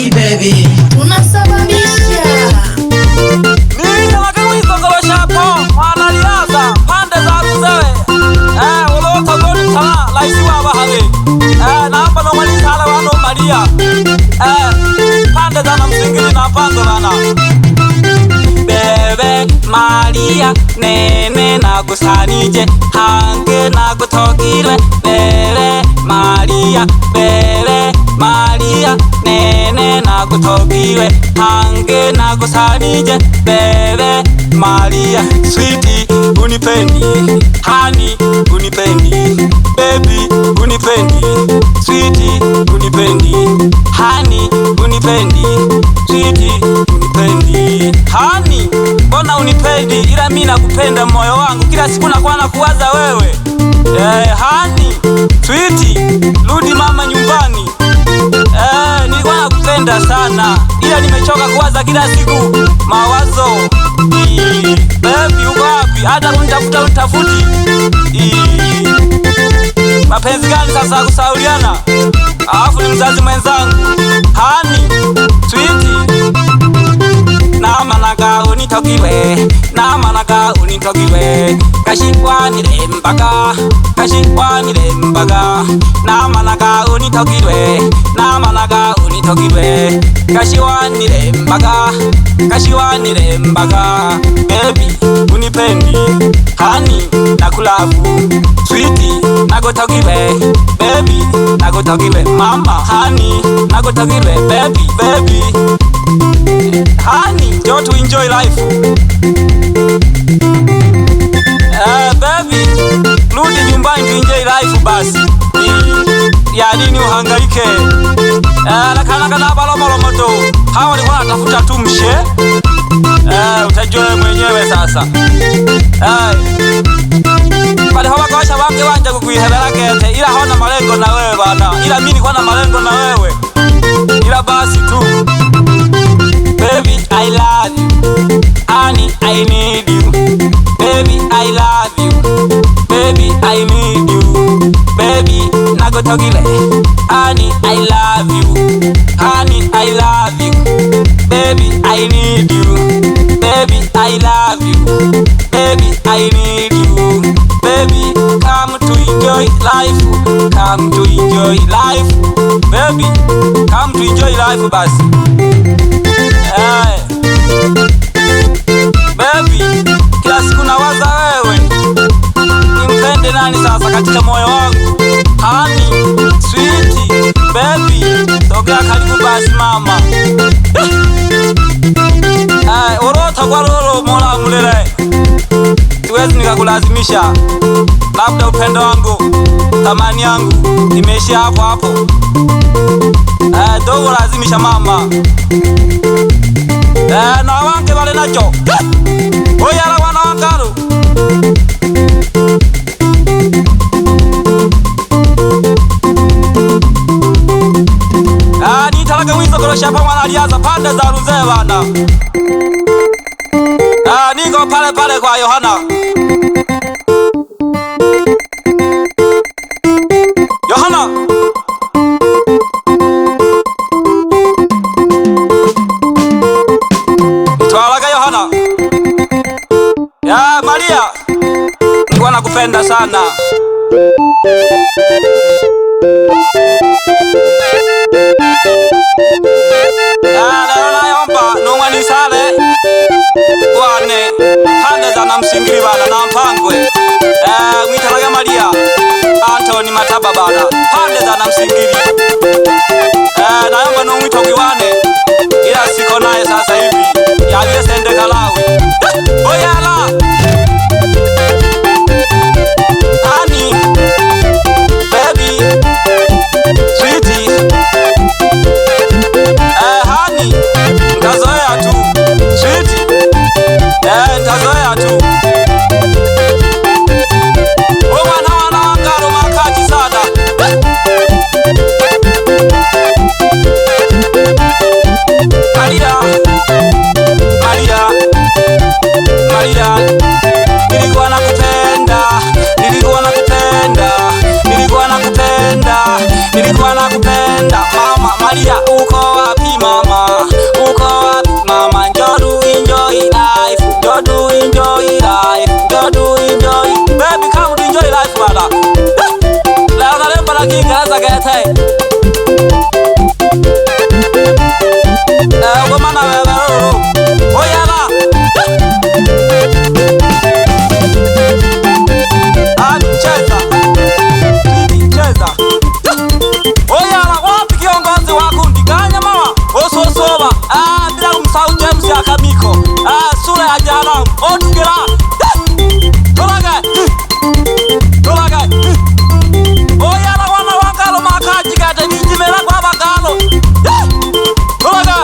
Hey baby, unasababisha Nini wakawizo kolosha po Wanaliaza pande za kuzewe Ulota goni tala Laisi wa bahage Naamba no mali tala wano Maria Pande za na msingili na pando lana Bebe Maria Nene na gusanije Hange na gutokile Bebe Maria Bebe Maria Nene na gutokile Hange na gusanije Bebe Maria Sweetie unipendi Honey unipendi Baby unipendi Sweetie unipendi Honey unipendi Sweetie unipendi Honey mbona unipendi ila mimi nakupenda moyo wangu kila siku nakuwa nakuwaza wewe Honey Sweetie rudi mama nyumbani nilikuwa nakupenda sana ila nimechoka kuwaza kila siku mawazo Baby uko wapi hata kunitafuta utafuti mapenzi gani sasa kusauliana alafu ni mzazi mwenzangu Honey Sweetie Namanaga unitokiwe Namanaga unitokiwe Kashikwanire mbaga Kashikwanire mbaga Namanaga unitokiwe Namanaga unitokiwe Kashiwanire mbaga Kashiwanire mbaga Baby unipendi Honey nakulavu Sweetie nagotokiwe Baby nagotokiwe Mama Honey nagotokiwe Baby Baby Honey, go to enjoy life. Baby, rudi nyumbani to enjoy life basi. Ya nini uhangaike? Nakana balomolo to. Hawa walikuwa wanatafuta tu mshe. Utajua mwenyewe sasa. Pale hawa kwasha wange wanja kukuihebera kete ila hona malengo na wewe bana. Ila mimi nilikuwa na malengo na wewe. Ila basi tu. Baby, I love you. Honey, I need you. Baby, I love you. Baby, I need you. Baby, nagotogile. Honey, I love you. Honey, I love you. Baby, I need you. Baby, I love you. Baby, I need you. Baby, come to enjoy life. Come to enjoy life. Baby, come to enjoy life, basi. Baby, kila siku nawaza wewe. Nimpende nani sasa katika moyo wangu? Honey, Sweetie, baby, sogea karibu basi mama. Urota kwa lolo mola mulele. Siwezi nikakulazimisha. Labda upendo wangu, thamani yangu imeishia hapo hapo. Dogo lazimisha mama. Na wanke wale nacho oyala wana wangaru nitalaga wizo kolosha pa mwana aliaza pande za ruze bana niko pale pale kwa Yohana Twalaga Yohana ya Maria nilikuwa nakupenda sana Naomba nungwani sale wane pande za na msingiri bana na mpangwe mwitalaga Maria Anthony Mataba bana pande za na msingiri naomba nungwitoki wane ila siko naye sasa hivi ya sende kalawe oyala Honey Baby Sweetie Honey ntazoea tu Sweetie ntazoea tu wana wangaro makati sana Maria Maria Maria nilikuwa nakupenda nilikuwa nakupenda nilikuwa nakupenda nilikuwa nakupenda mama Maria uko wapi mama Kiingereza gete. Goma na wewe. Oyala. Cheza. Cheza. Oyala wapi kiongozi wa kundi ganya mama? Ososoba. Bila kumsahau James Akamiko. Sura ya jana. Otukira. Tolaga. Tolaga. Oyala wana wakalo makaji kate bijimela kwa bakalo. Tolaga.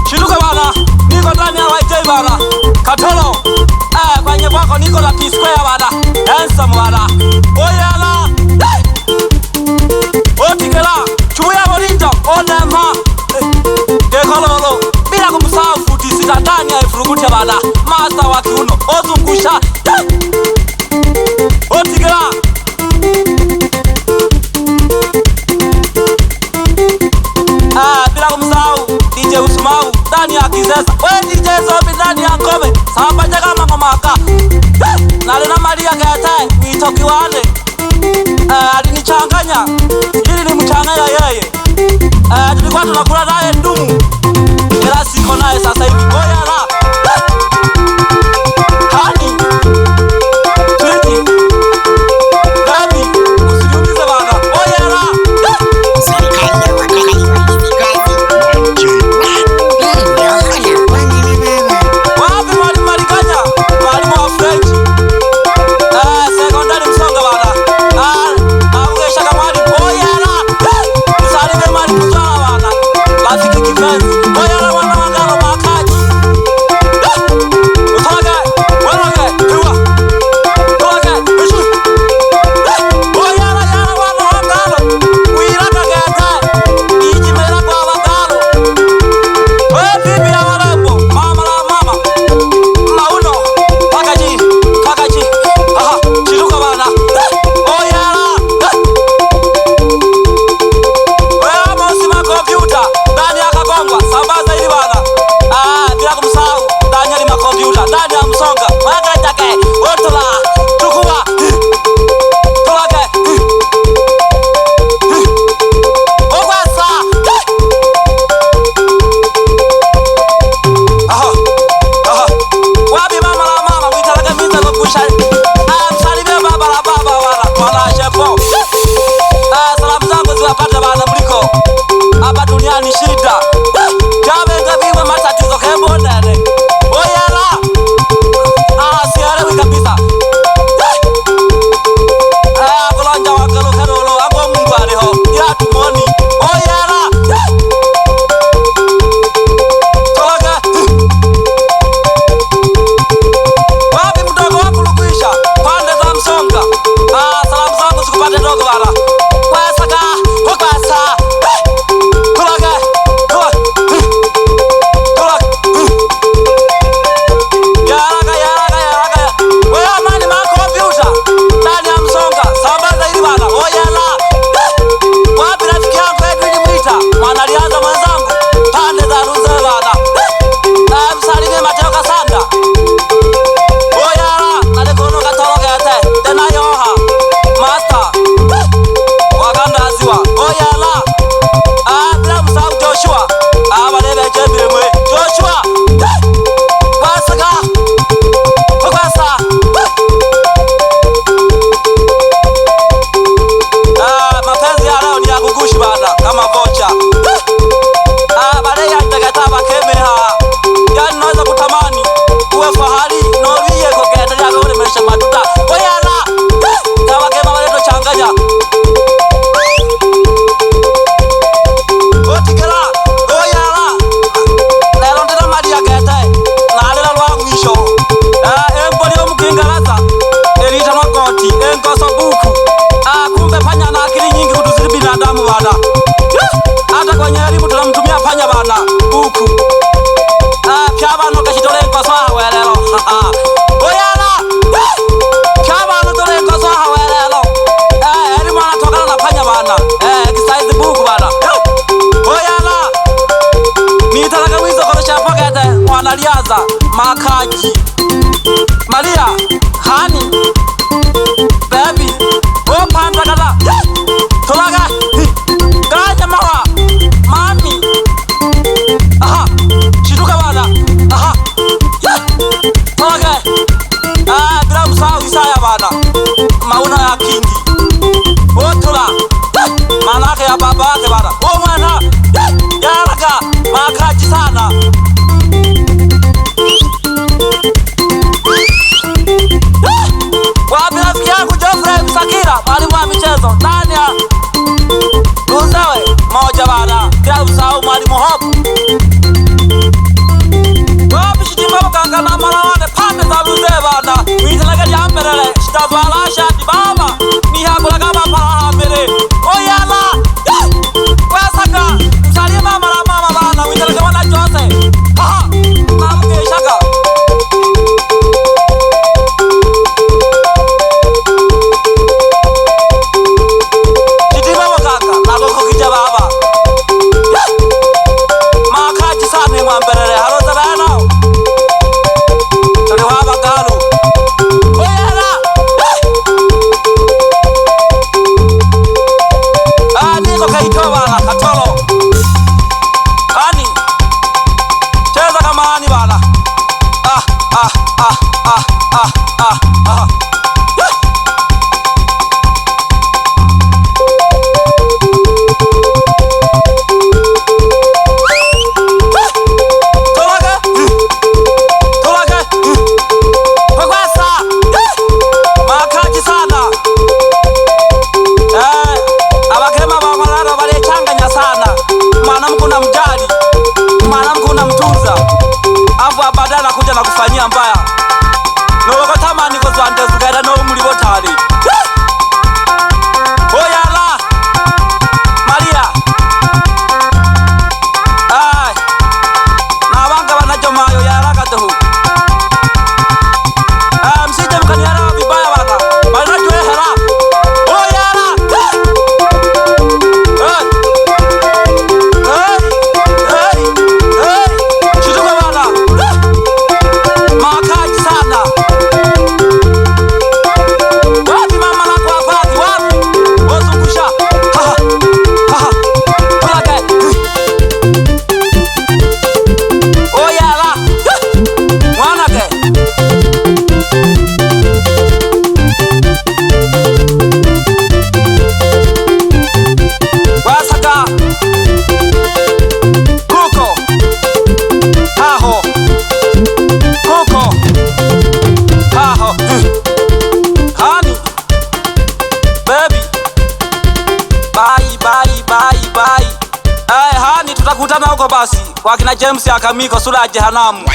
Shiluka bana. Niko ndani ya YJ bana. Katolo. Kwenye bako niko la P-Square bana. Handsome bana. Oyala. Otikela. Chuya bolinjo. Onema. Dekololo. Bila kumsahau futi sita ndani ya ifurugutia bana. Master wa kiuno. Ozungusha. Otikela. Bila kumsahau DJ Usumau ndani ya Kisesa. We DJ Zombie ndani ya Ngome. Samba jaga mangomaka. Nalena Maria Gete Witoki wale. Alinichanganya. Ili ni mchanganya yeye. Tulikuwa tunakula naye ndumu. Ila siko naye sasa hivi. Oyala. Hani. Twiti. Baby. Usiniulize bana. Oyala. Wapi mwalimu Malikanya? Mwalimu wa French. Sekondari Msonga bana. Aungesha mwalimu. Oyala. Usalime mwalimu Zara bana. Rafiki kipenzi. Oyala wana wangalo makaji. Utoke. Weroge. Tuwa. Utoke. Ushu. Oyala yala wana wangalo. Uiraka gete. Ijimela kwa wangalo. Oye bibi ya warembo. Mama la mama. Mauno. Pakaji. Pakaji. Aha. Shiluka bana. Oyala. Oya mosima kompyuta. Ndani ya Kagongwa. Sambaza ili bana. Bila kumsahau. Ndani ya lima kompyuta. Ndani ya Msonga. Waka jake. Otola. Tukua. Tolake. Okwasa. Aha. Aha. Wapi mama la mama. Witalaka minza kukusha. Msalimia baba la baba wala shepo. Salamu zangu ziwapate bana mliko. Hapa duniani shida. Kame ngaviwe matatizo kembo nene. Oyala. Sielewi kabisa. Kulonja wakalo kanolo. Ako mungu aliho. Ila tumoni. Oyala. Tolaga. Wapi mdogo wangu lukuisha. Pande za Msonga. Salamu zangu zikupate dogo bana. Kwasaka. Kwasa. Tolaga. Tolaga. Tolaga. Yaraga, yaraga, yaraga. Wewe amani ma kompyuta. Ndani ya Msonga. Sambaza ili bana. Oyala. Wapi rafiki yangu Edwin Mwita. Mwanalianza mwenzangu. Pande za Ruze bana. Msalimie Mateo Kasanda. Oyala. Nalikono katolo gete. Tena yoha. Master. Wakanda aziwa. Oyala. Bila msahau Joshua. Walebe jembe mwe. Joshua. Kwasaka. Kwasa. Mapenzi ya leo ni ya kugushi bana. Kama vocha. Bale ya ndagata bakemeha. Yani naweza kutamani. Uwe fahari. Noviye kogeta ya kore mesha matuta. Oyala. Kama kema waleto changanya. Otikela. Oyala. Lelo ndina Maria Gete. Nalela lwa mwisho. Emboli yo mukingaraza. Elita makoti. Enkoso buku. Kumbe panya na akili nyingi kutuzidi binadamu bana. Hata kwenye elimu tunamtumia panya bana. Buku. Pyabano kashitole enkoso hawelelo. Oyala. Pyabano tole enkoso hawelelo. Elimu anatokana na panya bana. Kisaizi buku bana. Oyala. Nitalaka wizo korosha pokete. Mwanaliaza. Makaji. Maria. Hani. Baby. Panda kata. tutakutana huko basi kwa kina James Akamiko sura ya jehanamu.